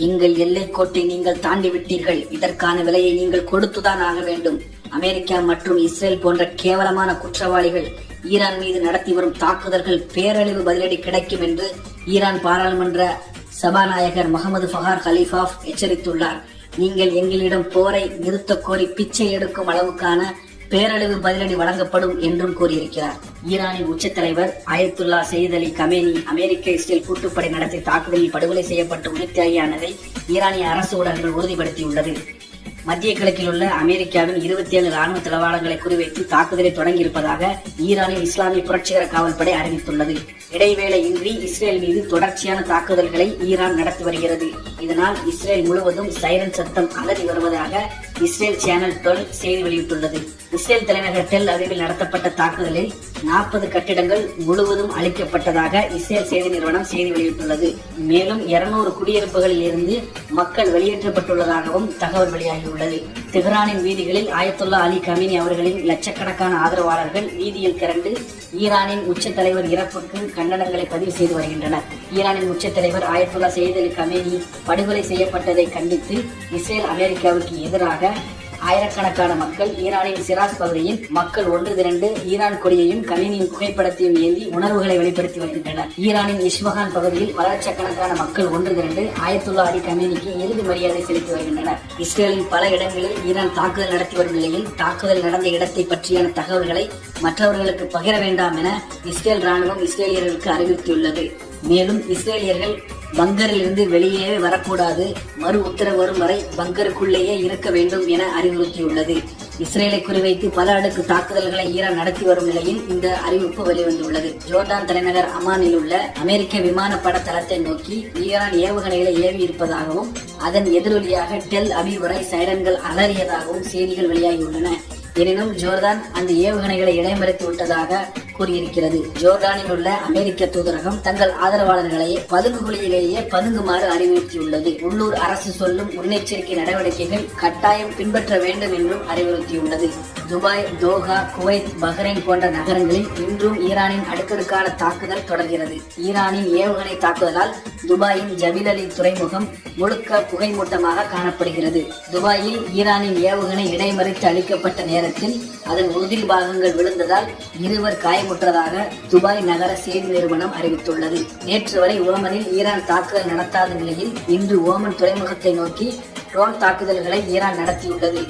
எங்கள் எல்லை கோட்டை நீங்கள் தாண்டி விட்டீர்கள். இதற்கான விலையை நீங்கள் கொடுத்துதான் ஆக வேண்டும். அமெரிக்கா மற்றும் இஸ்ரேல் போன்ற கேவலமான குற்றவாளிகள் ஈரான் மீது நடத்தி வரும் தாக்குதல்கள் பேரழிவு பதிலடி கிடைக்கும் என்று ஈரான் பாராளுமன்ற சபாநாயகர் முகமது ஃபஹர் கலீஃபாப் எச்சரித்துள்ளார். நீங்கள் எங்களிடம் போரை நிறுத்த கோரி பிச்சை எடுக்கும் அளவுக்கான பேரழிவு பதிலடி வழங்கப்படும் என்றும் கூறியிருக்கிறார். ஈரானின் உச்ச தலைவர் அயத்துல்லா சையத் அலி கமேனி அமெரிக்க இஸ்ரேல் கூட்டுப்படை நடத்திய தாக்குதலில் படுகொலை செய்யப்பட்டு உயிர்த்தியாகியானதை ஈரானிய அரசு ஊடகங்கள் உறுதிப்படுத்தியுள்ளது. மத்திய கிழக்கில் உள்ள அமெரிக்காவின் 27 ராணுவ தளவாடங்களை குறிவைத்து தாக்குதலை தொடங்கியிருப்பதாக ஈரானின் இஸ்லாமிய புரட்சிகர காவல்படை அறிவித்துள்ளது. இடைவேளையின்றி இஸ்ரேல் மீது தொடர்ச்சியான தாக்குதல்களை ஈரான் நடத்தி வருகிறது. இதனால் இஸ்ரேல் முழுவதும் சைரன் சத்தம் அலறி வருவதாக இஸ்ரேல் சேனல் 12 செய்தி வெளியிட்டுள்ளது. இஸ்ரேல் தலைநகர் டெல் அவிவில் நடத்தப்பட்ட தாக்குதலில் 40 கட்டிடங்கள் முழுவதும் அழிக்கப்பட்டதாக இஸ்ரேல் செய்தி நிறுவனம் செய்தி வெளியிட்டுள்ளது. மேலும் 200 குடியிருப்புகளில் இருந்து மக்கள் வெளியேற்றப்பட்டுள்ளதாகவும் தகவல் வெளியாகியுள்ளது. தெஹ்ரானின் வீதிகளில் அயத்துல்லா அலி கமேனி அவர்களின் லட்சக்கணக்கான ஆதரவாளர்கள் வீதியில் திரண்டு ஈரானின் உச்ச தலைவர் இறப்புக்கு கண்டனங்களை பதிவு செய்து வருகின்றனர். ஈரானின் உச்ச தலைவர் அயத்துல்லா சையத் அலி கமேனி படுகொலை செய்யப்பட்டதை கண்டித்து இஸ்ரேல் அமெரிக்காவுக்கு எதிராக ஆயிரக்கணக்கான மக்கள் ஈரானின் சிராஸ் பகுதியில் மக்கள் ஒன்று திரண்டு ஈரான் கொடியையும் கமேனியின் புகைப்படத்தையும் ஏந்தி உணர்வுகளை வெளிப்படுத்தி வருகின்றனர். ஈரானின் இஸ்மஹான் பகுதியில் லட்சக்கணக்கான மக்கள் ஒன்று திரண்டு அயத்துல்லா அலி கமேனிக்கு இறுதி மரியாதை செலுத்தி வருகின்றனர். இஸ்ரேலின் பல இடங்களில் ஈரான் தாக்குதல் நடத்தி வரும் நிலையில் தாக்குதல் நடந்த இடத்தை பற்றியான தகவல்களை மற்றவர்களுக்கு பகிர வேண்டாம் என இஸ்ரேல் ராணுவம் இஸ்ரேலியர்களுக்கு அறிவுறுத்தியுள்ளது. மேலும் இஸ்ரேலியர்கள் பங்கரில் இருந்து வெளியே வரக்கூடாது, மறு உத்தரவு வரும் வரை பங்கருக்குள்ளேயே இருக்க வேண்டும் என அறிவுறுத்தியுள்ளது. இஸ்ரேலை குறிவைத்து பல அடுக்கு தாக்குதல்களை ஈரான் நடத்தி வரும் நிலையில் இந்த அறிவிப்பு வெளிவந்துள்ளது. ஜோர்டான் தலைநகர் அமானில் உள்ள அமெரிக்க விமானப்பட தளத்தை நோக்கி ஈரான் ஏவுகணைகளை ஏவி இருப்பதாகவும் அதன் எதிரொலியாக டெல் அவிவ் வரை சைரன்கள் அலறியதாகவும் செய்திகள் வெளியாகியுள்ளன. எனினும் ஜோர்தான் அந்த ஏவுகணைகளை இடைமறித்து விட்டதாக கூறியிருக்கிறது. ஜோர்டானில் உள்ள அமெரிக்க தூதரகம் தங்கள் ஆதரவாளர்களை பதுங்குகுழியிலேயே பதுங்குமாறு அறிவுறுத்தியுள்ளது. உள்ளூர் அரசு சொல்லும் முன்னெச்சரிக்கை நடவடிக்கைகள் கட்டாயம் பின்பற்ற வேண்டும் என்றும் அறிவுறுத்தியுள்ளது. துபாய், தோஹா, குவைத், பஹ்ரைன் போன்ற நகரங்களில் இன்றும் ஈரானின் அடுக்கடுக்கான தாக்குதல் தொடர்கிறது. ஈரானின் ஏவுகணை தாக்குதலால் துபாயின் ஜபீல் அலி துறைமுகம் முழுக்க புகைமூட்டமாக காணப்படுகிறது. துபாயில் ஈரானின் ஏவுகணை இடைமறித்து அளிக்கப்பட்ட நேரத்தில் அதன் உதிரி பாகங்கள் விழுந்ததால் 2 காயமுற்றதாக துபாய் நகர செய்தி நிறுவனம் அறிவித்துள்ளது. நேற்று வரை ஓமனில் ஈரான் தாக்குதல் நடத்தாத நிலையில் இன்று ஓமன் துறைமுகத்தை நோக்கி ட்ரோன் தாக்குதல்களை ஈரான் நடத்தியுள்ளது.